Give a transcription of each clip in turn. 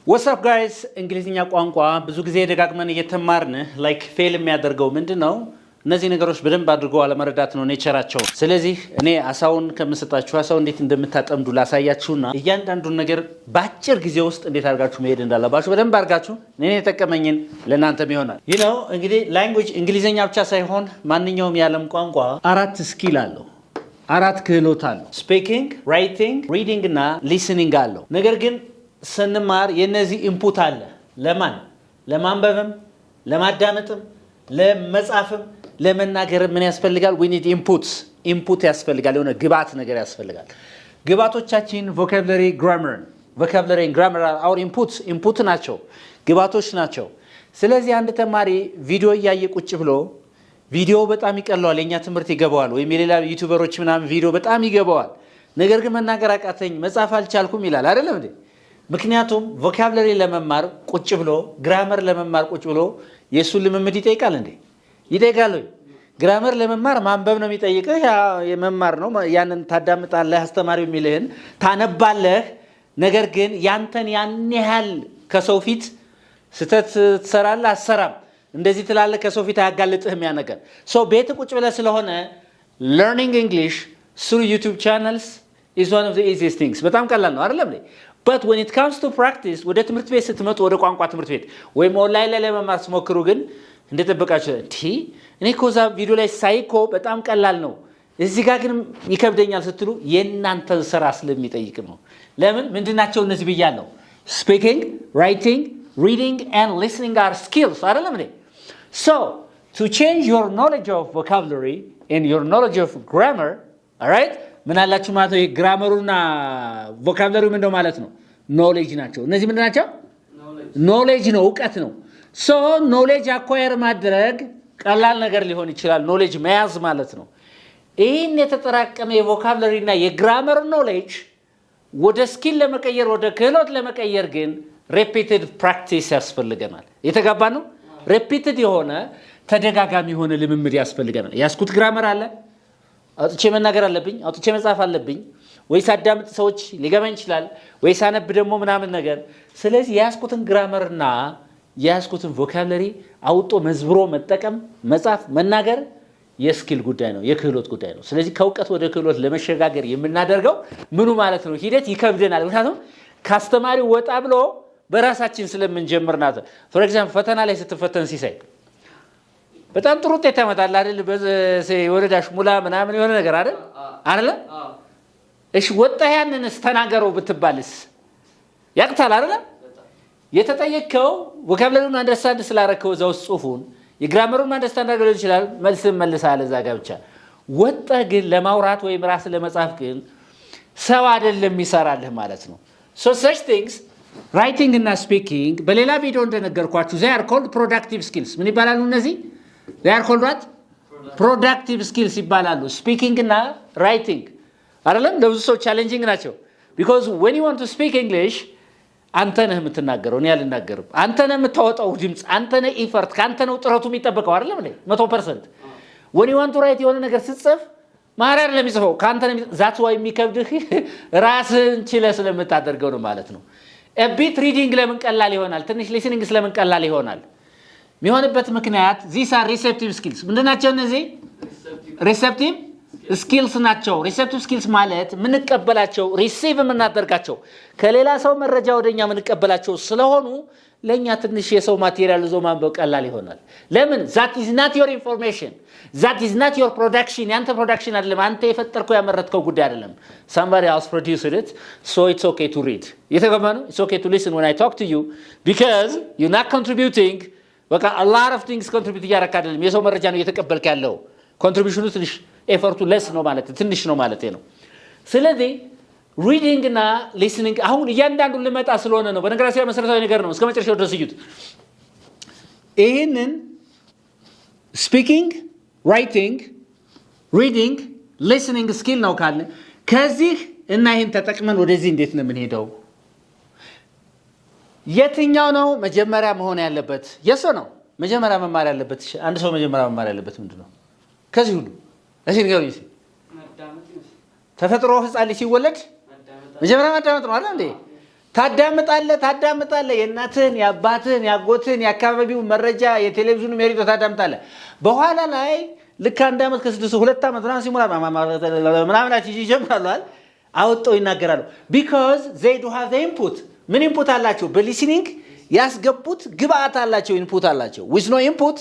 What's up guys? እንግሊዝኛ ቋንቋ ብዙ ጊዜ ደጋግመን እየተማርን ላይክ ፌል የሚያደርገው ምንድነው? እነዚህ ነገሮች በደንብ አድርጎ አለመረዳት ነው ኔቸራቸው። ስለዚህ እኔ አሳውን ከምሰጣችሁ አሳው እንዴት እንደምታጠምዱ ላሳያችሁና እያንዳንዱን ነገር በአጭር ጊዜ ውስጥ እንዴት አድርጋችሁ መሄድ እንዳለባችሁ በደንብ አድርጋችሁ እኔ የተጠቀመኝን ለእናንተም ይሆናል። እንግዲህ ላንጉዌጅ እንግሊዝኛ ብቻ ሳይሆን ማንኛውም የዓለም ቋንቋ አራት ስኪል አለው። አራት ክህሎት አለው። ስፒኪንግ፣ ራይቲንግ፣ ሪዲንግ እና ሊስኒንግ አለው። ነገር ግን ስንማር የነዚህ ኢንፑት አለ። ለማንበብም፣ ለማዳመጥም፣ ለመጻፍም፣ ለመናገርም ምን ያስፈልጋል? we need ኢንፑት ያስፈልጋል። የሆነ ግብአት ነገር ያስፈልጋል። ግብአቶቻችን ቮካብለሪ፣ ግራመር አውር ኢንፑት ናቸው፣ ግብአቶች ናቸው። ስለዚህ አንድ ተማሪ ቪዲዮ እያየ ቁጭ ብሎ ቪዲዮ በጣም ይቀለዋል፣ የኛ ትምህርት ይገባዋል፣ ወይም የሌላ ዩቲዩበሮች ምናምን ቪዲዮ በጣም ይገባዋል። ነገር ግን መናገር አቃተኝ፣ መጻፍ አልቻልኩም ይላል አይደለም እንዴ? ምክንያቱም ቮካብለሪ ለመማር ቁጭ ብሎ ግራመር ለመማር ቁጭ ብሎ የሱ ልምምድ ይጠይቃል እንዴ? ይጠይቃል ወይ? ግራመር ለመማር ማንበብ ነው የሚጠይቅህ፣ የመማር ነው። ያንን ታዳምጣለህ፣ አስተማሪው የሚልህን ታነባለህ። ነገር ግን ያንተን ያን ያህል ከሰው ፊት ስተት ትሰራለህ አትሰራም፣ እንደዚህ ትላለህ፣ ከሰው ፊት አያጋልጥህም ያ ነገር። ቤት ቁጭ ብለህ ስለሆነ learning English through YouTube channels is one of the easiest things። በጣም ቀላል ነው አይደለም? But when it comes to practice ወደ ትምህርት ቤት ስትመጡ፣ ወደ ቋንቋ ትምህርት ቤት ወይም ኦንላይን ላይ ለመማር ስትሞክሩ ግን እንደተጠበቃችሁ እኔ እኮ እዛ ቪዲዮ ላይ ሳይኮ በጣም ቀላል ነው እዚህ ጋር ግን ይከብደኛል ስትሉ የእናንተን ስራ ስለሚጠይቅ ነው። ለምን? ምንድናቸው እነዚህ ብያለሁ? Speaking, writing, reading and listening are skills አይደለም እንዴ? So to change your knowledge of vocabulary and your knowledge of grammar, all right? ምን አላችሁ ማለት ነው? ግራመሩና ቮካብለሪው ምንድነው ማለት ነው? ኖሌጅ ናቸው። እነዚህ ምንድን ናቸው? ኖሌጅ ነው፣ እውቀት ነው። ኖሌጅ አኳየር ማድረግ ቀላል ነገር ሊሆን ይችላል፣ ኖሌጅ መያዝ ማለት ነው። ይህን የተጠራቀመ የቮካብለሪና የግራመር ኖሌጅ ወደ ስኪል ለመቀየር፣ ወደ ክህሎት ለመቀየር ግን ሬፒትድ ፕራክቲስ ያስፈልገናል። የተጋባ ነው። ሬፒትድ የሆነ ተደጋጋሚ የሆነ ልምምድ ያስፈልገናል። ያስኩት ግራመር አለ፣ አውጥቼ መናገር አለብኝ፣ አውጥቼ መጻፍ አለብኝ፣ ወይስ አዳምጥ ሰዎች ሊገባኝ ይችላል፣ ወይስ አነብ ደግሞ ምናምን ነገር። ስለዚህ ያስኩትን ግራመርና ያስኩትን ቮካብለሪ አውጦ መዝብሮ መጠቀም፣ መጻፍ፣ መናገር የስኪል ጉዳይ ነው፣ የክህሎት ጉዳይ ነው። ስለዚህ ከእውቀት ወደ ክህሎት ለመሸጋገር የምናደርገው ምኑ ማለት ነው? ሂደት ይከብደናል። ምክንያቱም ከአስተማሪው ወጣ ብሎ በራሳችን ስለምንጀምር ናት። ፎር ኤግዛምፕል ፈተና ላይ ስትፈተን ሲሳይ በጣም ጥሩ ውጤት ያመጣል አይደል? ወረዳሽ ሙላ ምናምን የሆነ ነገር አይደል? እሺ ወጣህ ያንንስ ተናገረው ብትባልስ ያቅታል አይደል? የተጠየቀው ቮካብለሪውን አንደርስታንድ ስላረከው እዛው ጽሁፉን የግራመሩን አንደርስታንድ አድርገው ይችላል፣ መልስም መልሳለ እዛ ጋር ብቻ። ወጣህ ግን ለማውራት ወይም ራስ ለመጻፍ ግን ሰው አይደለም ይሰራልህ ማለት ነው። such things writing እና speaking በሌላ ቪዲዮ እንደነገርኳችሁ they are called productive skills። ምን ይባላሉ እነዚህ? they are called what? productive skills ይባላሉ። speaking እና writing አይደለም? ለብዙ ሰው ቻሌንጂንግ ናቸው። because when you want to speak English አንተ ነህ የምትናገረው፣ እኔ አልናገርም። አንተ ነህ የምታወጣው ድምጽ፣ አንተ ነህ ኢፈርት፣ ካንተ ነው ጥረቱ የሚጠበቀው አይደለም እንዴ? 100% when you want to write የሆነ ነገር ስትጽፍ ማራር ለሚጽፈው ካንተ ነው። ዛት ዋይ የሚከብድህ ራስን ችለህ ስለምታደርገው ነው ማለት ነው። a bit reading ለምን ቀላል ይሆናል? ትንሽ listening ስለምን ቀላል ይሆናል? የሚሆንበት ምክንያት these are receptive skills። ምንድናቸው እነዚህ? receptive skills ናቸው። receptive skills ማለት ምንቀበላቸው፣ receive የምናደርጋቸው ከሌላ ሰው መረጃ ወደኛ ምንቀበላቸው ስለሆኑ ለኛ ትንሽ የሰው ማቴሪያል ዞ ማንበብ ቀላል ይሆናል። ለምን? that is not your information, that is not your production። ያንተ ፕሮዳክሽን አይደለም፣ አንተ የፈጠርከው ያመረትከው ጉዳይ አይደለም። somebody else produced it, so it's okay to read። የተገባ ነው። it's okay to listen when I talk to you because you're not contributing። በቃ a lot of things contribute እያደረክ አይደለም፣ የሰው መረጃ ነው እየተቀበልክ ያለው። ኮንትሪቢዩሽኑ ትንሽ ኤፈርቱ ለስ ነው ማለት ትንሽ ነው ማለት ነው። ስለዚህ ሪዲንግ እና ሊስኒንግ አሁን እያንዳንዱን ልመጣ ስለሆነ ነው። በነገራችን ላይ መሰረታዊ ነገር ነው። እስከ መጨረሻው ድረስ እዩት። ይሄንን ስፒኪንግ፣ ራይቲንግ፣ ሪዲንግ፣ ሊስኒንግ ስኪል ነው ካለ ከዚህ እና ይሄን ተጠቅመን ወደዚህ እንዴት ነው የምንሄደው? የትኛው ነው መጀመሪያ መሆን ያለበት? የሱ ነው መጀመሪያ መማር ያለበት። አንድ ሰው መጀመሪያ መማር ያለበት ምንድነው? ከዚህ ሁሉ እሺ ንገሩኝ እስኪ። ተፈጥሮ ህፃን ልጅ ሲወለድ መጀመሪያ ማዳመጥ ነው አይደል እንዴ? ታዳምጣለህ የእናትህን የአባትህን ያጎትህን የአካባቢው መረጃ የቴሌቪዥኑ ሜሪቶ ታዳምጣለህ በኋላ ላይ ልክ 1 ዓመት ከ6 2 ዓመት ምናምን ሲሞላ ምናምናችሁ ይጀምራሉ አውጥተው ይናገራሉ because they do have the input ምን ኢንፑት አላቸው በሊስኒንግ ያስገቡት ግብአት አላቸው ኢንፑት አላቸው with no input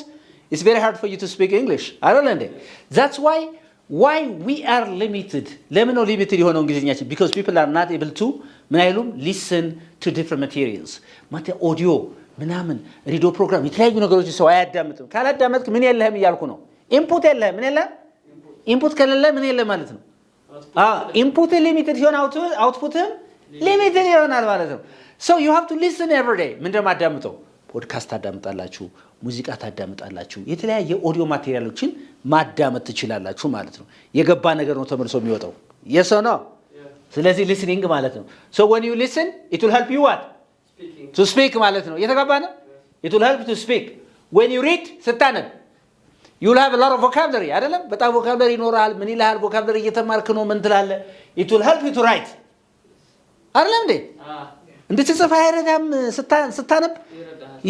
it's very hard for you to speak English አይደል that's why we are limited ለምን ነው limited የሆነው እንግሊዝኛችን because people are not able to ምን አይሉም listen to different materials audio ምናምን ሬዲዮ ፕሮግራም የተለያዩ ነገሮች ሰው አያዳምጥም ካላዳመጥክ ምን የለህም እያልኩ ነው ኢንፑት የለህም ምን የለህም ኢንፑት ከሌለ ምን የለ ማለት ነው ኢንፑት ሊሚትድ ሲሆን አውትፑትም ሊሚትድ ይሆናል ማለት ነው so you have to listen every day ምን እንደማዳምጠው ፖድካስት ታዳምጣላችሁ ሙዚቃ ታዳምጣላችሁ የተለያየ ኦዲዮ ማቴሪያሎችን ማዳመጥ ትችላላችሁ ማለት ነው የገባ ነገር ነው ተመልሶ የሚወጣው yes or no ስለዚህ listening ማለት ነው so when you listen it will help you what to speak ማለት ነው የተገባ ነው it will help to speak when you read ስታነብ you will have a lot of vocabulary አይደለም በጣም vocabulary ይኖራል ምን ይላል vocabulary እየተማርክ ነው ምን ትላለህ it will help you to write አይደለም እንዴ እንድትጽፍ አይረዳም ስታነብ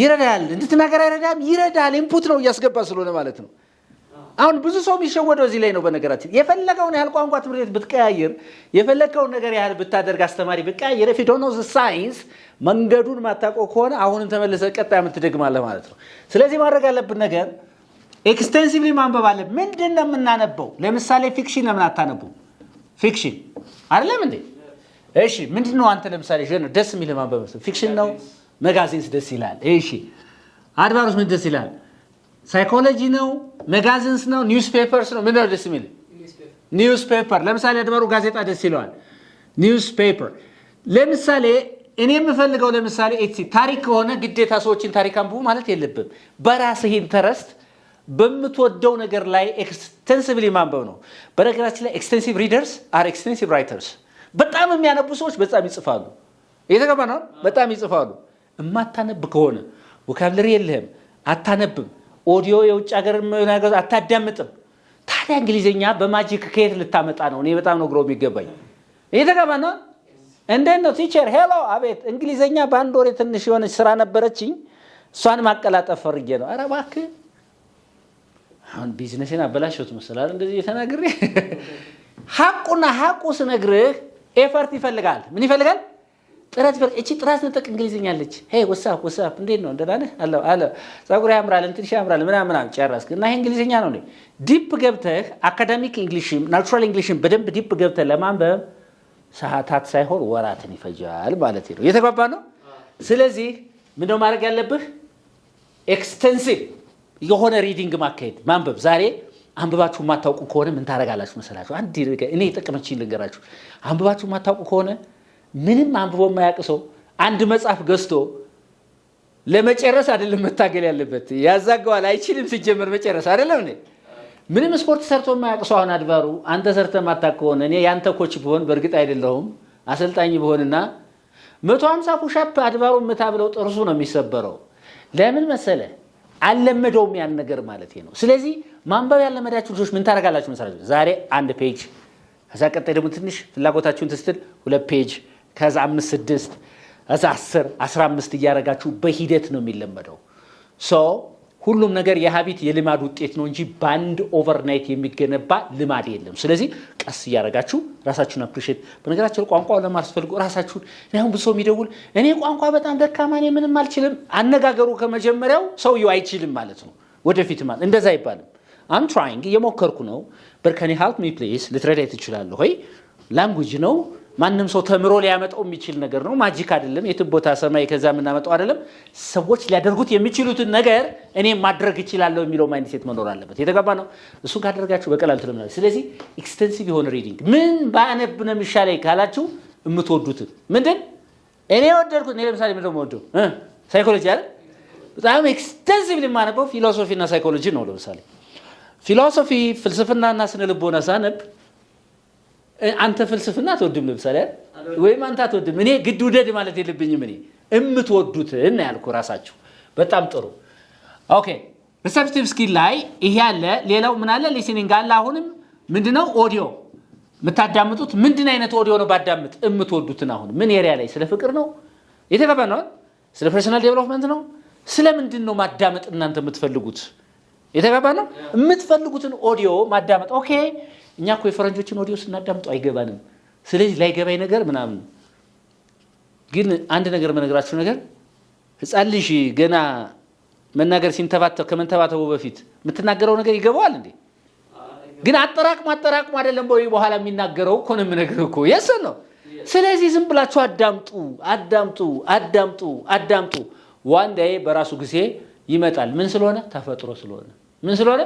ይረዳል እንድትናገር አይረዳም ይረዳል ኢንፑት ነው እያስገባ ስለሆነ ማለት ነው አሁን ብዙ ሰው የሚሸወደው እዚህ ላይ ነው በነገራችን የፈለገውን ያህል ቋንቋ ትምህርት ብትቀያየር የፈለከውን ነገር ያህል ብታደርግ አስተማሪ ብትቀያየር if you don't know the science መንገዱን ማታውቀው ከሆነ አሁንም ተመልሰህ ቀጣይ የምትደግማለህ ማለት ነው ስለዚህ ማድረግ ያለብን ነገር ኤክስቴንሲቭሊ ማንበብ አለ ምንድነው የምናነበው ለምሳሌ ፊክሽን ለምን አታነቡ ፊክሽን አይደለም እንዴ እሺ ምንድነው አንተ ለምሳሌ ጀነር ደስ የሚል ማንበብ ፊክሽን ነው ማጋዚንስ ደስ ይላል እሺ አድቫንስ ምን ደስ ይላል ሳይኮሎጂ ነው ማጋዚንስ ነው ኒውስፔፐርስ ነው ምን ነው ደስ የሚል ኒውስፔፐር ለምሳሌ አድቫሩ ጋዜጣ ደስ ይላል ኒውስፔፐር ለምሳሌ እኔ የምፈልገው ለምሳሌ ታሪክ ከሆነ ግዴታ ሰዎችን ታሪክ አንብቡ ማለት የለብም በራስህ ኢንተረስት በምትወደው ነገር ላይ ኤክስቴንሲቭሊ ማንበብ ነው በነገራችን ላይ ኤክስቴንሲቭ ሪደርስ አር ኤክስቴንሲቭ ራይተርስ በጣም የሚያነቡ ሰዎች በጣም ይጽፋሉ እየተገባ ነው በጣም ይጽፋሉ እማታነብ ከሆነ ቮካብለሪ የለህም አታነብም ኦዲዮ የውጭ ሀገር ነገር አታዳምጥም ታዲያ እንግሊዘኛ በማጂክ ከየት ልታመጣ ነው እኔ በጣም ነው ግሮ የሚገባኝ እየተገባ ነው እንዴት ነው ቲቸር ሄሎ አቤት እንግሊዘኛ በአንድ ወር ትንሽ የሆነ ስራ ነበረችኝ እሷን ማቀላጠፍ ፈርጌ ነው ኧረ እባክህ አሁን ቢዝነስን አበላሽቶት መሰላል እንደዚህ የተናገረ ሐቁ ስነግርህ ኤፈርት ይፈልጋል ምን ይፈልጋል ጥራት እቺ ጥራት ነጠቅ እንግሊዘኛ አለች ሄይ ወሳፕ እንዴት ነው እንደናነ አለ ጻጉራ ያምራል እንትንሽ ያምራል ምናምን ጨረስክ እና ይሄ እንግሊዘኛ ነው እንዴ ዲፕ ገብተህ አካዳሚክ እንግሊሽም ናቹራል እንግሊሽም በደንብ ዲፕ ገብተህ ለማንበብ ሰዓታት ሳይሆን ወራትን ይፈጃል ማለት ነው የተግባባ ነው ስለዚህ ምንድነው ማድረግ ያለብህ ኤክስቴንሲቭ የሆነ ሪዲንግ ማካሄድ ማንበብ ዛሬ አንብባችሁ ማታውቁ ከሆነ ምን ታረጋላችሁ መሰላችሁ አንድ እኔ ተቀመጭኝ ልንገራችሁ አንብባችሁ ማታውቁ ከሆነ ምንም አንብቦ የማያውቅ አንድ መጽሐፍ ገዝቶ ለመጨረስ አይደለም መታገል ያለበት ያዛጋዋል አይችልም ሲጀመር መጨረስ አይደለም እኔ ምንም ስፖርት ሰርቶ የማያውቅ አሁን አድባሩ አንተ ሰርተህ ማታውቅ ከሆነ እኔ ያንተ ኮች ብሆን በርግጥ አይደለሁም አሰልጣኝ ብሆንና 150 ፑሽአፕ አድባሩ መታብለው ጥርሱ ነው የሚሰበረው ለምን መሰለ አለመደውም ያን ነገር ማለት ነው ስለዚህ ማንበብ ያለመዳችሁ ልጆች ምን ታረጋላችሁ መሰላችሁ ዛሬ አንድ ፔጅ ከዛ ቀጣይ ደግሞ ትንሽ ፍላጎታችሁን ትስትል 2 ፔጅ ከዛ 5 6 ከዛ 10 15 እያረጋችሁ በሂደት ነው የሚለመደው ሁሉም ነገር የሃቢት የልማድ ውጤት ነው እንጂ ባንድ ኦቨርናይት የሚገነባ ልማድ የለም ስለዚህ ቀስ እያረጋችሁ ራሳችሁን አፕሪሺየት በነገራችን ቋንቋው ለማስፈልጉ ራሳችሁን አሁን ብዙ የሚደውል እኔ ቋንቋ በጣም ደካማ ነኝ ምንም አልችልም አነጋገሩ ከመጀመሪያው ሰውየው አይችልም ማለት ነው ወደፊት ማለት እንደዛ አይባልም I'm trying የሞከርኩ ነው but can you help me please ልትረዳኝ ትችላለህ ሆይ ላንጉዌጅ ነው ማንንም ሰው ተምሮ ሊያመጣው የሚችል ነገር ነው ማጂክ አይደለም የትቦታ ሰማይ ከዛ ምናመጣው አይደለም ሰዎች ሊያደርጉት የሚችሉትን ነገር እኔ ማድረግ እችላለሁ የሚለው ማይንድሴት መኖር አለበት የተገባ ነው እሱ ካደረጋችሁ በቀላል ትለምናለህ ስለዚህ ኤክስቴንሲቭ የሆነ ሪዲንግ ምን ባነብ ነው የሚሻለኝ ካላችሁ የምትወዱት ምንድን እኔ ወደድኩት እኔ ለምሳሌ ምንድነው ወደው ሳይኮሎጂ አይደል በጣም ኤክስቴንሲቭሊ ማነበው ፊሎሶፊ እና ሳይኮሎጂ ነው ለምሳሌ ፊሎሶፊ ፍልስፍናና ስነ ልቦና ሳነብ አንተ ፍልስፍና ተወድም ለምሳሌ ወይም አንተ አትወድም እኔ ግድ ውደድ ማለት የለብኝም እኔ እምትወዱት እና ያልኩ ራሳችሁ በጣም ጥሩ ኦኬ ሪሰፕቲቭ ስኪል ላይ ይሄ ያለ ሌላው ምን አለ ሊስኒንግ አለ አሁንም ምንድነው ኦዲዮ የምታዳምጡት ምንድን አይነት ኦዲዮ ነው ባዳምጥ እምትወዱትን አሁን ምን ኤሪያ ላይ ስለ ፍቅር ነው የተገባ ነው። ስለ ፐርሰናል ዴቨሎፕመንት ነው። ስለምንድን ነው ማዳመጥ እናንተ የምትፈልጉት? የተገባ ነው። የምትፈልጉትን ኦዲዮ ማዳመጥ። ኦኬ እኛ እኮ የፈረንጆችን ኦዲዮ ስናዳምጡ አይገባንም። ስለዚህ ላይገባኝ ነገር ምናምን። ግን አንድ ነገር መነግራችሁ ነገር ህፃን ልጅ ገና መናገር ሲንተባተብ ከመንተባተቡ በፊት የምትናገረው ነገር ይገባዋል እንዴ? ግን አጠራቅሞ አይደለም ወይ በኋላ የሚናገረው እኮ ነው የምነግርህ እኮ የስ ነው። ስለዚህ ዝም ብላችሁ አዳምጡ። ዋን ዴይ በራሱ ጊዜ ይመጣል። ምን ስለሆነ? ተፈጥሮ ስለሆነ። ምን ስለሆነ?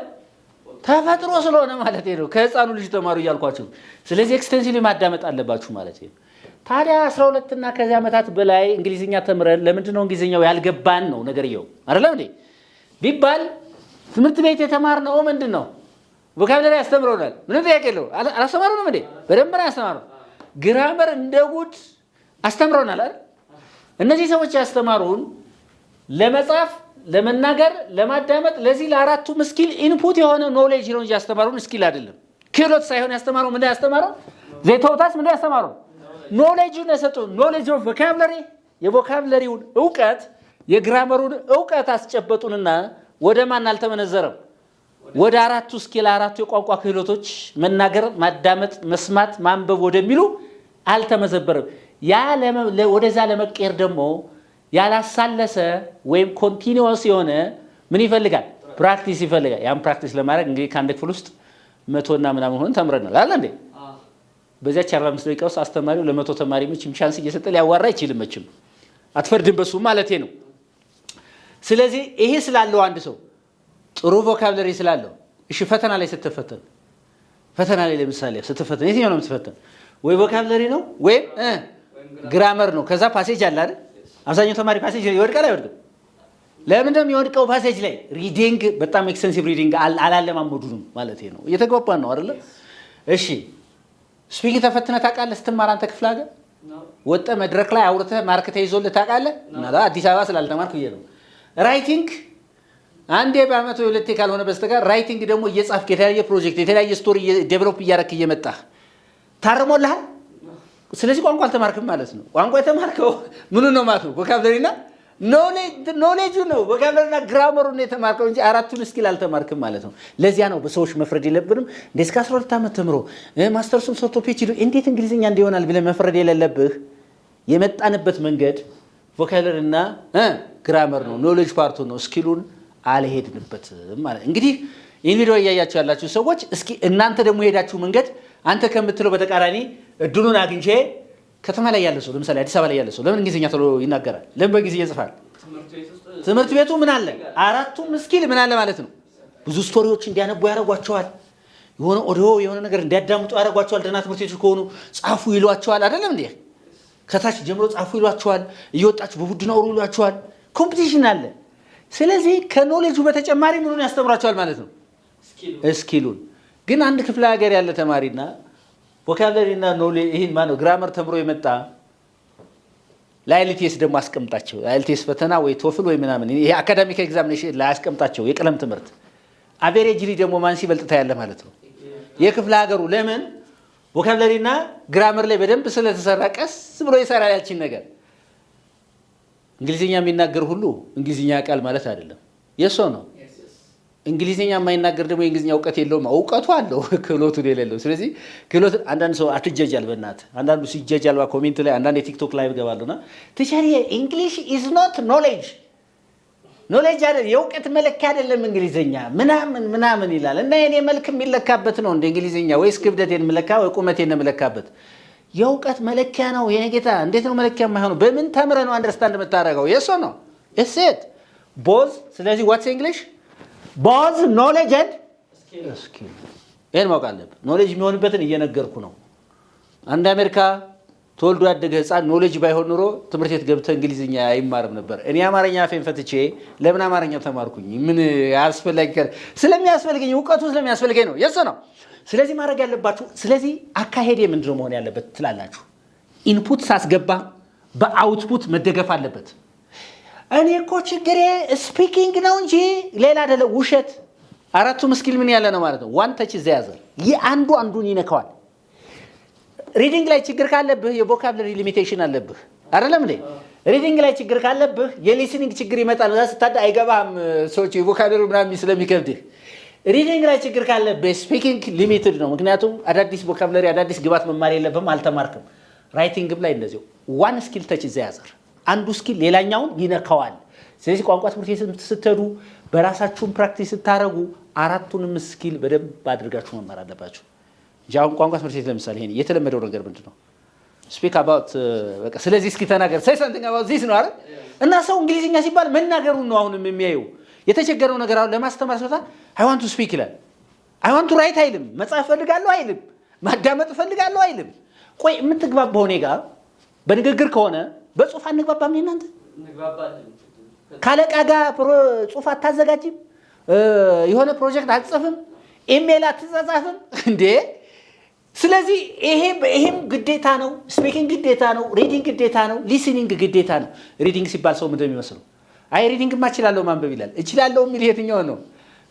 ተፈጥሮ ስለሆነ ማለት ነው። ከህፃኑ ልጅ ተማሩ እያልኳችሁ። ስለዚህ ኤክስቴንሲቭሊ ማዳመጥ አለባችሁ ማለት ነው። ታዲያ 12 እና ከዚህ ዓመታት በላይ እንግሊዝኛ ተምረን ለምንድን ነው እንግሊዝኛው ያልገባን ነው ነገርየው አይደለም እንዴ ቢባል ትምህርት ቤት የተማርነው ምንድን ነው? ቮካብላሪ ያስተምሩናል። ምንም ጥያቄ የለውም። አላስተማሩንም እንዴ? በደንብ ነው ያስተማሩን። ግራመር እንደ ጉድ አስተምረውናል አይደል? እነዚህ ሰዎች ያስተማሩን ለመጻፍ፣ ለመናገር፣ ለማዳመጥ ለዚህ ለአራቱም ስኪል ኢንፑት የሆነ ኖሌጅ ነው እንጂ ያስተማሩን ስኪል አይደለም። ክህሎት ሳይሆን ያስተማሩን ምንድን ያስተማሩን? ዘይቶታስ ምንድን ያስተማሩን? ኖሌጅ ነው የሰጡን። ኖሌጅ ኦፍ ቮካብላሪ፣ የቮካብላሪውን ዕውቀት፣ የግራመሩን ዕውቀት አስጨበጡንና ወደ ማን አልተመነዘረም? ወደ አራቱ ስኪል፣ አራቱ የቋንቋ ክህሎቶች መናገር፣ ማዳመጥ፣ መስማት፣ ማንበብ ወደሚሉ አልተመዘበረም። ያ ወደዛ ለመቀየር ደግሞ ያላሳለሰ ወይም ኮንቲኒዩስ የሆነ ምን ይፈልጋል? ፕራክቲስ ይፈልጋል። ያን ፕራክቲስ ለማድረግ እንግዲህ ከአንድ ክፍል ውስጥ 100 እና ምናምን ሆነን ተምረናል አይደል እንዴ? በዚያች 45 ደቂቃ ውስጥ አስተማሪው ለ100 ተማሪ ምንም ቻንስ እየሰጠ ሊያዋራ አይችልም። መቼም አትፈርድም በሱ ማለቴ ነው። ስለዚህ ይሄ ስላለው አንድ ሰው ጥሩ ቮካብላሪ ስላለው እሺ፣ ፈተና ላይ ስትፈተን ለምሳሌ ስትፈተን የትኛው ነው የምትፈተን? ወይ ቮካብላሪ ነው ወይ ግራመር ነው። ከዛ ፓሴጅ አለ አይደል? አብዛኛው ተማሪ ፓሴጅ ይወድቃል አይወድቅም? ለምን ነው የሚወድቀው? ፓሴጅ ላይ ሪዲንግ በጣም ኤክስቴንሲቭ ሪዲንግ አላለማመዱንም ማለቴ ነው። እየተግባባን ነው አይደል? እሺ ስፒኪንግ ተፈትነህ ታውቃለህ? ስትማር አንተ ክፍለ ሀገር ወጥተህ መድረክ ላይ አውርተህ ማርክ ተይዞልህ ታውቃለህ? አዲስ አበባ ስላልተማርኩ ብዬ ነው። ራይቲንግ አንዴ በአመት ወይ ሁለቴ ካልሆነ በስተቀር ራይቲንግ ደግሞ እየጻፍክ የተለያየ ፕሮጀክት የተለያየ ስቶሪ ዴቨሎፕ እያደረክ እየመጣህ ታርሞልሃል። ስለዚህ ቋንቋ አልተማርክም ማለት ነው። ቋንቋ የተማርከው ምኑ ነው ማለት ነው? ቮካብላሪና ኖሌጁ ነው። ቮካብላሪና ግራመሩን የተማርከው እንጂ አራቱን ስኪል አልተማርክም ማለት ነው። ለዚያ ነው በሰዎች መፍረድ የለብንም። እስከ 12 ዓመት ተምሮ ማስተርሱን ሰርቶ ፒኤችዲ እንዴት እንግሊዝኛ እንዲሆናል ብለህ መፍረድ የሌለብህ የመጣንበት መንገድ ቮካብላሪና ግራመር ነው። ኖሌጅ ፓርቱ ነው። ስኪሉን አልሄድንበትም ማለት እንግዲህ ይህን ቪዲዮ እያያችሁ ያላችሁ ሰዎች እስኪ እናንተ ደግሞ ሄዳችሁ መንገድ አንተ ከምትለው በተቃራኒ እድሉን አግኝቼ ከተማ ላይ ያለ ሰው ለምሳሌ አዲስ አበባ ላይ ያለ ሰው ለምን እንግሊዝኛ ቶሎ ይናገራል? ለምን በጊዜ ይጽፋል? ትምህርት ቤቱ ምን አለ? አራቱም ስኪል ምን አለ ማለት ነው። ብዙ ስቶሪዎች እንዲያነቡ ያደርጓቸዋል። የሆነ ኦዲዮ የሆነ ነገር እንዲያዳምጡ ያደርጓቸዋል። ደህና ትምህርት ቤቶች ከሆኑ ጻፉ ይሏቸዋል። አይደለም እንዴ? ከታች ጀምሮ ጻፉ ይሏቸዋል። እየወጣችሁ በቡድን አውሩ ይሏቸዋል። ኮምፒቲሽን አለ። ስለዚህ ከኖሌጁ በተጨማሪ ምኑን ያስተምራቸዋል ማለት ነው? ስኪሉን። ግን አንድ ክፍለ ሀገር ያለ ተማሪና ቮካብላሪና ኖሌጅ ይሄን ማነው ግራመር ተምሮ የመጣ ለአይኤልቲኤስ ደግሞ አስቀምጣቸው። አይኤልቲኤስ ፈተና ወይ ቶፍል ወይ ምናምን ይሄ አካዳሚክ ኤግዛሚኔሽን ላይ አስቀምጣቸው የቀለም ትምህርት አቬሬጅሊ ደግሞ ማን ሲበልጥ ታያለ ማለት ነው? የክፍለ ሀገሩ። ለምን? ቮካብላሪና ግራመር ላይ በደንብ ስለተሰራ ቀስ ብሎ ይሰራል ያልችን ነገር። እንግሊዝኛ የሚናገር ሁሉ እንግሊዝኛ ቃል ማለት አይደለም። የሶ ነው። እንግሊዝኛ የማይናገር ደግሞ የእንግሊዝኛ እውቀት የለውም። እውቀቱ አለው ክህሎቱ የሌለው። ስለዚህ ክህሎት አንዳንድ ሰው አትጀጃል በእናትህ። አንዳንዱ ሲጀጃል ኮሜንት ላይ አንዳንድ የቲክቶክ ላይ ገባሉና ቲቸር እንግሊሽ ኢዝ ኖት ኖሌጅ አይደለም የእውቀት መለኪያ አይደለም እንግሊዝኛ ምናምን ይላል። እና የኔ መልክ የሚለካበት ነው እንደ እንግሊዝኛ ወይስ ክብደቴን መለካ ወይ ቁመቴን መለካበት? የእውቀት መለኪያ ነው የኔ ጌታ። እንዴት ነው መለኪያ የማይሆነው? በምን ተምረህ ነው አንደርስታንድ የምታደርገው? የሶ ነው እሴት ቦዝ። ስለዚህ ዋትስ እንግሊሽ ቦዝ ኖሌጅ ኤንድ ስኪል። ይሄን ማወቅ አለብህ። ኖሌጅ የሚሆንበትን እየነገርኩ ነው። አንድ አሜሪካ ተወልዶ ያደገ ህፃን ኖሌጅ ባይሆን ኑሮ ትምህርት ቤት ገብተህ እንግሊዝኛ አይማርም ነበር። እኔ አማርኛ አፌን ፈትቼ ለምን አማርኛ ተማርኩኝ? ምን ያስፈልግ? ስለሚያስፈልገኝ እውቀቱ ስለሚያስፈልገኝ ነው። የሶ ነው። ስለዚህ ማድረግ ያለባችሁ ስለዚህ አካሄድ ምንድነው መሆን ያለበት ትላላችሁ? ኢንፑት ሳስገባ በአውትፑት መደገፍ አለበት። እኔ እኮ ችግሬ ስፒኪንግ ነው እንጂ ሌላ አይደለም። ውሸት። አራቱም ስኪል ምን ያለ ነው ማለት ነው? ዋን ተች ዘያዘር አንዱን ይነካዋል። ሪዲንግ ላይ ችግር ካለብህ የቮካብላሪ ሊሚቴሽን አለብህ አይደለም እንዴ? ሪዲንግ ላይ ችግር ካለብህ የሊስኒንግ ችግር ይመጣል። እዛ ስታዳ አይገባም ሰዎች የቮካብላሪ ምናምን ስለሚከብድህ። ሪዲንግ ላይ ችግር ካለብህ ስፒኪንግ ሊሚትድ ነው። ምክንያቱም አዳዲስ ቮካብላሪ አዳዲስ ግባት መማር የለብህም፣ አልተማርክም። ራይቲንግም ላይ እንደዚሁ ዋን ስኪል ተች ዘ አዘር፣ አንዱ ስኪል ሌላኛውን ይነካዋል። ስለዚህ ቋንቋ ትምህርት ቤት ስትሄዱ በራሳችሁን ፕራክቲስ ስታደርጉ አራቱንም ስኪል በደንብ አድርጋችሁ መማር አለባችሁ። እንጂ አሁን ቋንቋ ትምህርት ቤት ለምሳሌ ይሄን የተለመደው ነገር ምንድን ነው? ስፒክ አባውት በቃ ስለዚህ እስኪ ተናገር say something about this ነው አይደል? እና ሰው እንግሊዝኛ ሲባል መናገሩን ነው አሁንም የሚያየው። የተቸገረው ነገር አሁን ለማስተማር ሲወጣ I want to speak ይላል። I want to write አይልም። መጻፍ ፈልጋለሁ አይልም። ማዳመጥ ፈልጋለሁ አይልም። ቆይ የምትግባባው እኔ ጋር በንግግር ከሆነ በጽሁፍ አንግባባም? እናንተ እንግባባለን። ካለቃ ጋር ጽሁፍ አታዘጋጅም? የሆነ ፕሮጀክት አትጽፍም? ኢሜል አትጻጻፍም እንዴ? ስለዚህ ይሄም ግዴታ ነው። ስፒኪንግ ግዴታ ነው። ሪዲንግ ግዴታ ነው። ሊስኒንግ ግዴታ ነው። ሪዲንግ ሲባል ሰው ምንድነው የሚመስለው? አይ ሪዲንግማ እችላለሁ ማንበብ ይላል። እችላለሁ የሚል የትኛው ነው?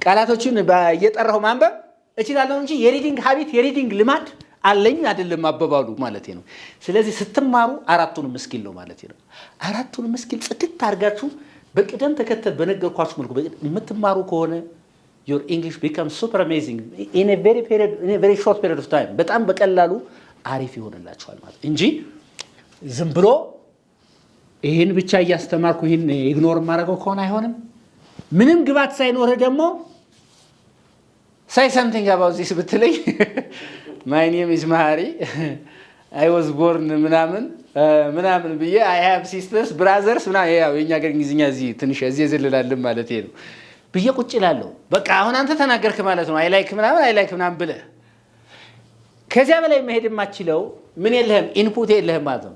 ቃላቶችን እየጠራሁ ማንበብ እችላለሁ እንጂ የሪዲንግ ሀቢት የሪዲንግ ልማድ አለኝ አይደለም አባባሉ ማለት ነው። ስለዚህ ስትማሩ አራቱንም ስኪል ነው ማለት ነው። አራቱንም ስኪል ጽድት አድርጋችሁ በቅደም ተከተል በነገርኳችሁ መልኩ የምትማሩ ከሆነ your English becomes super amazing in a very short period of time። በጣም በቀላሉ አሪፍ ይሆንላችኋል ማለት እንጂ ዝም ብሎ ይሄን ብቻ እያስተማርኩ ይሄን ኢግኖር ማድረገው ከሆነ አይሆንም። ምንም ግባት ሳይኖር ደግሞ say something about this ብትለኝ my name is Mahari I was born ምናምን ብዬ I have sisters brothers ምናምን ያው የኛ እንግሊዝኛ እዚህ ትንሽ እዚህ ዘለላልም ማለት ነው ብዬ ቁጭ እላለሁ። በቃ አሁን አንተ ተናገርክ ማለት ነው። አይ ላይክ ምናምን ብለህ ከዚያ በላይ መሄድ የማትችለው ምን የለህም ኢንፑት የለህም ማለት ነው።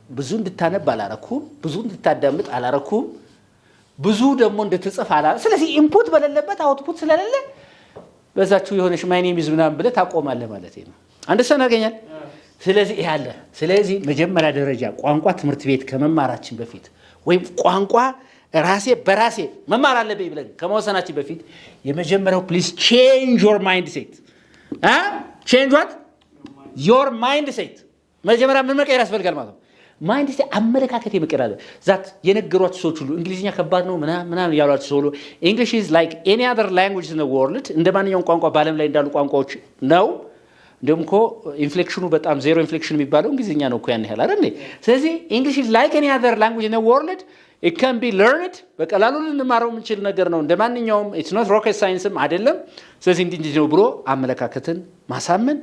ብዙ እንድታነብ አላረኩም፣ ብዙ እንድታዳምጥ አላረኩም፣ ብዙ ደግሞ እንድትጽፍ አላረኩም። ስለዚህ ኢንፑት በሌለበት አውትፑት ስለሌለ በዛችሁ የሆነሽ ማይ ኔም ኢዝ ምናምን ብለህ ታቆማለህ ማለት ነው። አንድ ሰው ያገኛል። ስለዚህ ያለ ስለዚህ መጀመሪያ ደረጃ ቋንቋ ትምህርት ቤት ከመማራችን በፊት ወይም ቋንቋ ራሴ በራሴ መማር አለብኝ ብለን ከመወሰናችን በፊት የመጀመሪያው ፕሊዝ ቼንጅ ዮር ማይንድ ሴት ቼንጅ ዋት ዮር ማይንድ ሴት መጀመሪያ ምን መቀየር ያስፈልጋል ማለት ነው። ማይንድ ሴት አመለካከት መቀየር አለ። ዛት የነገሯችሁ ሰዎች ሁሉ እንግሊዝኛ ከባድ ነው ምናምን ያሏችሁ ሰው ሁሉ English is like any other language in the world እንደማንኛውም ቋንቋ በዓለም ላይ እንዳሉ ቋንቋዎች ነው። እንደውም እኮ ኢንፍሌክሽኑ በጣም ዜሮ ኢንፍሌክሽን የሚባለው እንግሊዝኛ ነው እኮ ያን ያህል አይደል? ስለዚህ English is like any other language in the world it can be learned በቀላሉ ልንማረው የምንችል ነገር ነው። እንደማንኛውም it's not rocket science አይደለም። ስለዚህ እንዲህ ነው ብሎ አመለካከትን ማሳመን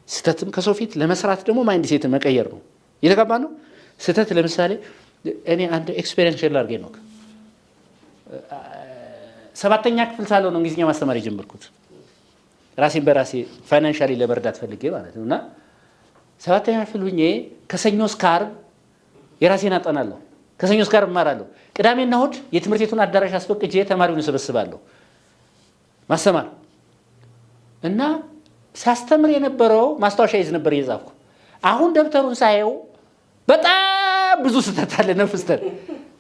ስተትም ከሰው ፊት ለመስራት ደግሞ ማይንድ ሴትን መቀየር ነው። ይተጋባ ነው። ስተት ለምሳሌ እኔ አንድ ኤክስፒሪየንስ ሼር አድርጌ ነው 7ኛ ክፍል ሳለው ነው እንግሊዝኛ ማስተማር የጀመርኩት ራሴን በራሴ ፋይናንሻሊ ለመርዳት ፈልጌ ማለት ነውና 7ኛ ክፍል ሆኜ ከሰኞ እስከ ዓርብ የራሴን አጠናለሁ። ከሰኞ እስከ ዓርብ እማራለሁ። ቅዳሜና እሑድ የትምህርት ቤቱን አዳራሽ አስፈቅጄ ተማሪውን ሰበስባለሁ ማስተማር እና ሳስተምር የነበረው ማስታወሻ ይዝ ነበር እየጻፍኩ። አሁን ደብተሩን ሳየው በጣም ብዙ ስተት አለ ነፍስተን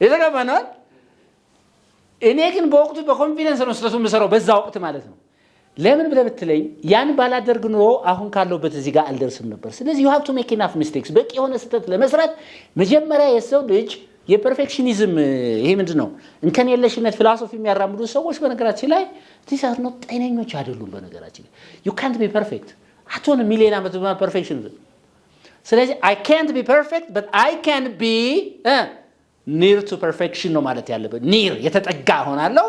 የተገባነው። እኔ ግን በወቅቱ በኮንፊደንስ ነው ስተቱን የምሰራው በዛ ወቅት ማለት ነው። ለምን ብለህ ብትለኝ ያን ባላደርግ ኑሮ አሁን ካለውበት እዚህ ጋር አልደርስም ነበር። ስለዚህ you have to make enough mistakes በቂ የሆነ ስተት ለመስራት መጀመሪያ የሰው ልጅ የፐርፌክሽኒዝም ይሄ ምንድነው እንከን የለሽነት ፊሎሶፊ የሚያራምዱ ሰዎች በነገራችን ላይ these are not ጤነኞች አይደሉም። በነገራችን ላይ you can't be perfect አትሆንም ሚሊዮን ዓመት በፐርፌክሽን። ስለዚህ I can't be perfect but I can be near to perfection ነው ማለት ያለበት። near የተጠጋ ሆናለሁ።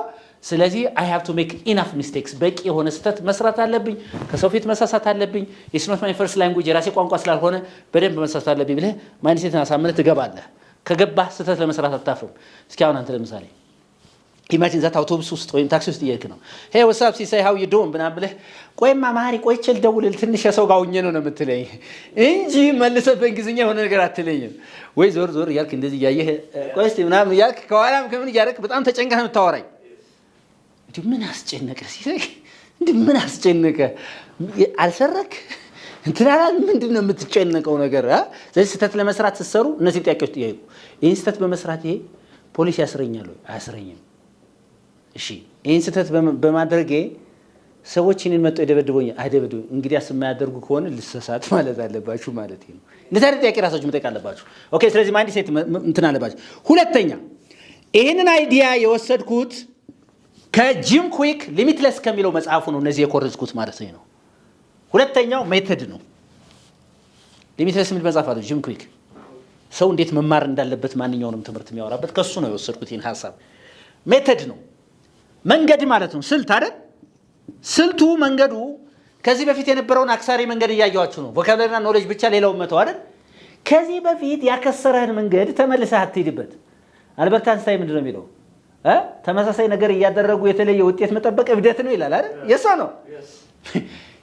ስለዚህ I have to make enough mistakes በቂ የሆነ ስተት መስራት አለብኝ። ከሰው ፊት መሳሳት አለብኝ። it's not my first language የራሴ ቋንቋ ስላልሆነ በደንብ መሳሳት አለብኝ ብለህ ማይንድሴትን አሳምነህ ትገባለህ። ከገባህ ስተት ለመስራት አታፍርም። እስኪ አሁን አንተ ለምሳሌ ኢማጂን ዛት አውቶቡስ ውስጥ ወይም ታክሲ ውስጥ እየሄድክ ነው። hey what's up say how you doing ምናምን ብለህ ቆይማ ማሪ ቆይቼ ልደውልልህ ትንሽ የሰው ጋር ሆኜ ነው የምትለኝ እንጂ መልሰህ በእንግሊዝኛ የሆነ ነገር አትለኝም። ወይ ዞር ዞር እያልክ እንደዚህ እያየህ ቆይ እስኪ ምናምን እያልክ ከኋላም ከምን እያደረክ በጣም ተጨንቀህ ነው የምታወራኝ። እንዲህ ምን አስጨነቀ ሲለኝ እንዲህ ምን አስጨነቀ አልሰረክ እንትናላ ምንድነው የምትጨነቀው ነገር? ስለዚህ ስተት ለመስራት ስትሰሩ እነዚህ ጥያቄዎች ጥያቄ ይሄን ስተት በመስራት ይሄ ፖሊስ ያስረኛል ወይ አያስረኝም? እሺ ይሄን ስተት በማድረጌ ሰዎች እኔን መጥተው ይደበድቡኛል አይደበድቡኝ እንግዲህ የማያደርጉ ከሆነ ልሰሳት ማለት አለባችሁ ማለት ነው እንደዚህ አይነት ጥያቄ ራሳችሁ መጠየቅ አለባችሁ ኦኬ ስለዚህ ማይንድ ሴት እንትን አለባችሁ ሁለተኛ ይሄንን አይዲያ የወሰድኩት ከጂም ኩዊክ ሊሚትለስ ከሚለው መጽሐፉ ነው እነዚህ የኮረጅኩት ማለት ነው ሁለተኛው ሜተድ ነው ሊሚትለስ የሚል መጽሐፍ አለው ጂም ኩዊክ ሰው እንዴት መማር እንዳለበት ማንኛውንም ትምህርት የሚያወራበት ከሱ ነው የወሰድኩት ይሄን ሐሳብ ሜተድ ነው መንገድ ማለት ነው ስልት አይደል ስልቱ መንገዱ ከዚህ በፊት የነበረውን አክሳሪ መንገድ እያያያችሁ ነው ቮካብላሪና ኖሌጅ ብቻ ሌላው መተው አይደል ከዚህ በፊት ያከሰረህን መንገድ ተመልሰህ አትሄድበት አልበርት አንስታይን ምንድነው የሚለው ተመሳሳይ ነገር እያደረጉ የተለየ ውጤት መጠበቅ እብደት ነው ይላል አይደል የሷ ነው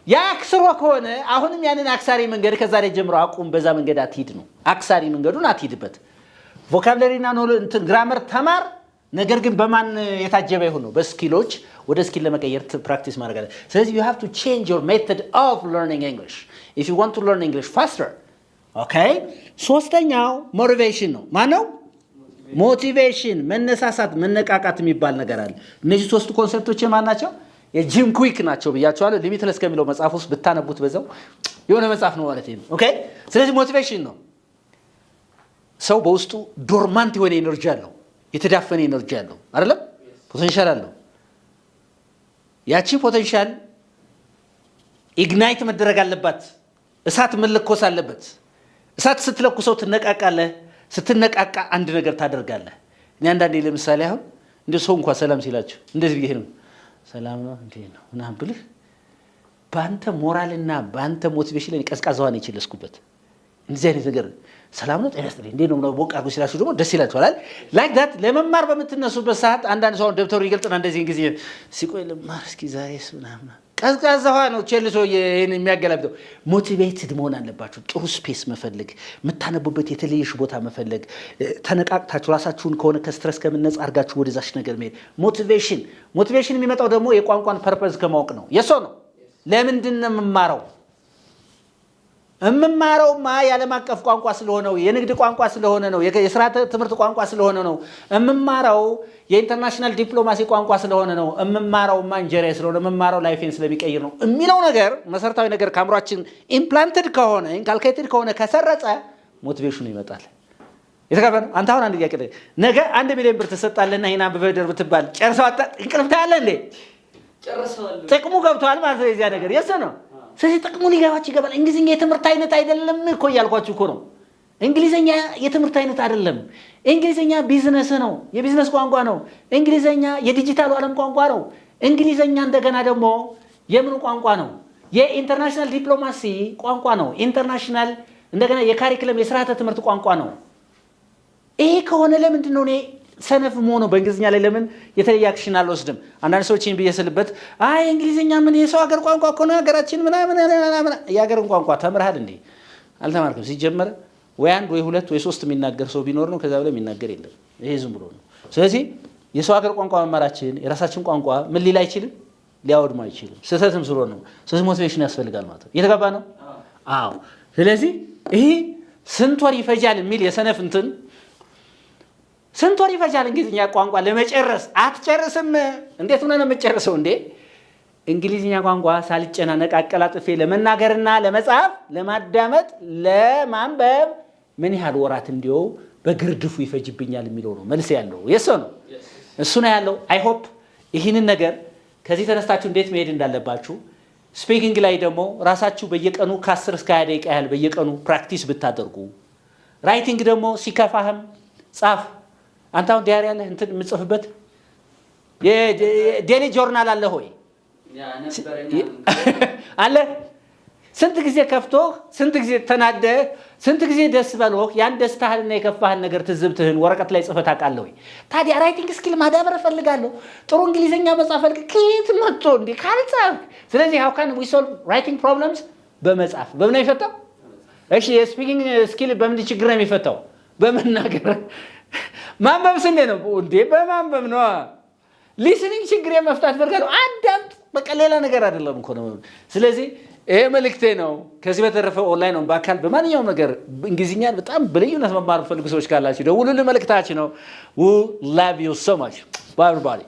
ያ አክስሮ ከሆነ አሁንም ያንን አክሳሪ መንገድ ከዛሬ ጀምሮ አቁም በዛ መንገድ አትሂድ ነው አክሳሪ መንገዱን አትሂድበት ቮካብላሪና ኖሌጅ እንትን ግራመር ተማር ነገር ግን በማን የታጀበ ይሁን ነው በስኪሎች ወደ ስኪል ለመቀየር ፕራክቲስ ማድረግ አለ ስለዚህ you have to change your method of learning English if you want to learn English faster okay ሶስተኛው ሞቲቬሽን ነው ማነው ሞቲቬሽን መነሳሳት መነቃቃት የሚባል ነገር አለ እነዚህ ሶስቱ ኮንሰፕቶች ማን ናቸው የጂም ኩዊክ ናቸው ብያቸዋለሁ ሊሚትለስ ከሚለው መጽሐፍ ውስጥ ብታነቡት በዛው የሆነ መጽሐፍ ነው ማለት ነው ኦኬ ስለዚህ ሞቲቬሽን ነው ሰው በውስጡ ዶርማንት የሆነ ኤነርጂ አለው የተዳፈነ ኤነርጂ አለው አይደለም ፖቴንሻል አለው ያቺ ፖቴንሻል ኢግናይት መደረግ አለባት እሳት መለኮስ አለበት እሳት ስትለኩሰው ትነቃቃለህ ስትነቃቃ አንድ ነገር ታደርጋለህ እኔ አንዳንዴ ለምሳሌ አሁን እንደ ሰው እንኳን ሰላም ሲላችሁ እንደዚህ ብዬ ነው ሰላም ነው እንዴ ነው ምናምን ብልህ ባንተ ሞራልና ባንተ ሞቲቬሽን ላይ ቀዝቃዛዋን ይችላልስኩበት እንደዚህ አይነት ነገር ሰላም ነው ጤናስጥሪ እንዴ ነው ቦቃርጉ ሲላችሁ ደግሞ ደስ ይላችኋል አይደል ላይክ ዳት ለመማር በመትነሱበት ሰዓት አንዳንድ ሰው ደብተሩ ይገልጥና እንደዚህ እንግዲህ ሲቆይ ለማር እስኪ ዛሬስ ምናምን ቀዝቃዛዋ ነው ቸልሶ ይሄን የሚያገላብጠው ሞቲቬትድ መሆን አለባችሁ ጥሩ ስፔስ መፈለግ መታነቡበት የተለየሽ ቦታ መፈለግ ተነቃቅታችሁ ራሳችሁን ከሆነ ከስትረስ ከመነጽ አርጋችሁ ወደዛሽ ነገር መሄድ ሞቲቬሽን የሚመጣው ደግሞ የቋንቋን ፐርፐዝ ከማወቅ ነው የሶ ነው ለምንድን ነው እምማረውማ የዓለም አቀፍ ቋንቋ ስለሆነ ነው የንግድ ቋንቋ ስለሆነ ነው የሥራ ትምህርት ቋንቋ ስለሆነ ነው እምማረው የኢንተርናሽናል ዲፕሎማሲ ቋንቋ ስለሆነ ነው እምማረውማ እንጀራዬ ስለሆነ እምማረው ላይፌን ስለሚቀይር ነው የሚለው ነገር መሰረታዊ ነገር ካምሯችን ኢምፕላንትድ ከሆነ ኢንካልኬትድ ከሆነ ከሰረጸ ሞቲቬሽኑ ይመጣል የተከበረ አንተ አሁን አንድ ጥያቄ ነገ 1 ሚሊዮን ብር ተሰጣለና ይሄን አንብበህ ደር ብትባል ጨርሰው እንቅልፍ ታያለ እንዴ ጨርሰዋል ጥቅሙ ገብቷል ማለት ነው እዚያ ነገር የሰ ነው ስለዚህ ጥቅሙን ይገባል እንግሊዝኛ የትምህርት አይነት አይደለም እኮ ያልኳችሁ እኮ ነው እንግሊዝኛ የትምህርት አይነት አይደለም እንግሊዝኛ ቢዝነስ ነው የቢዝነስ ቋንቋ ነው እንግሊዝኛ የዲጂታል ዓለም ቋንቋ ነው እንግሊዝኛ እንደገና ደግሞ የምን ቋንቋ ነው የኢንተርናሽናል ዲፕሎማሲ ቋንቋ ነው ኢንተርናሽናል እንደገና የካሪኩለም የሥርዓተ ትምህርት ቋንቋ ነው ይሄ ከሆነ ለምንድን ነው እኔ ሰነፍ ሆኖ በእንግሊዝኛ ላይ ለምን የተለየ አክሽን አልወስድም አንዳንድ ሰዎችን በየሰልበት አይ እንግሊዝኛ ምን የሰው ሀገር ቋንቋ እኮ ነው ሀገራችን ምናምን የሀገርን ቋንቋ ተምረሃል እንዴ አልተማርክም ሲጀመር ወይ አንድ ወይ ሁለት ወይ ሶስት የሚናገር ሰው ቢኖር ነው ከዛ በላይ የሚናገር የለም ይሄ ዝም ብሎ ነው ስለዚህ የሰው ሀገር ቋንቋ መማራችን የራሳችን ቋንቋ ምን ሊል አይችልም ሊያወድም አይችልም ስህተትም ስለሆነ ነው ስለዚህ ሞቲቬሽን ያስፈልጋል ማለት ነው እየተጋባ ነው አዎ ስለዚህ ይሄ ስንት ወር ይፈጃል የሚል የሰነፍ እንትን ስንት ወር ይፈጃል እንግሊዝኛ ቋንቋ ለመጨረስ አትጨርስም እንዴት ነው የምትጨርሰው እንዴ እንግሊዝኛ ቋንቋ ሳልጨናነቅ አቀላጥፌ ለመናገርና ለመጻፍ ለማዳመጥ ለማንበብ ምን ያህል ወራት እንዲው በግርድፉ ይፈጅብኛል የሚለው ነው መልስ ያለው የሶ ነው እሱ ነው ያለው አይ ሆፕ ይሄንን ነገር ከዚህ ተነስታችሁ እንዴት መሄድ እንዳለባችሁ ስፒኪንግ ላይ ደግሞ ራሳችሁ በየቀኑ ከ10 እስከ 20 ደቂቃ ያህል በየቀኑ ፕራክቲስ ብታደርጉ ራይቲንግ ደግሞ ሲከፋህም ጻፍ አንተ አሁን ዲያሪ አለ እንትን የምጽፍበት የዴሊ ጆርናል አለ ሆይ አለ ስንት ጊዜ ከፍቶ ስንት ጊዜ ተናደ ስንት ጊዜ ደስ ባለህ ያን ደስታህና የከፋህን ነገር ትዝብትህን ወረቀት ላይ ጽፈህ ታውቃለህ ወይ ታዲያ ራይቲንግ ስኪል ማዳበር ፈልጋለሁ ጥሩ እንግሊዘኛ መጻፍ ፈልግ ከየት መጥቶ እንዴ ካልጻፍ ስለዚህ how can we solve writing problems በመጻፍ በምን ነው ይፈታው እሺ የስፒኪንግ ስኪል በምን ችግር ነው የሚፈታው በመናገር ማንበብ ስንዴ ነው እንዴ በማንበብ ነው ሊስኒንግ ችግር የመፍታት በርካታ አዳምጥ በቃ ሌላ ነገር አይደለም እኮ ነው ስለዚህ ይሄ መልእክቴ ነው ከዚህ በተረፈ ኦንላይን ነው በአካል በማንኛውም ነገር እንግሊዝኛን በጣም በልዩነት መማር ፈልጉ ሰዎች ካላችሁ ደውሉልን መልእክታችን ነው we love you so much bye everybody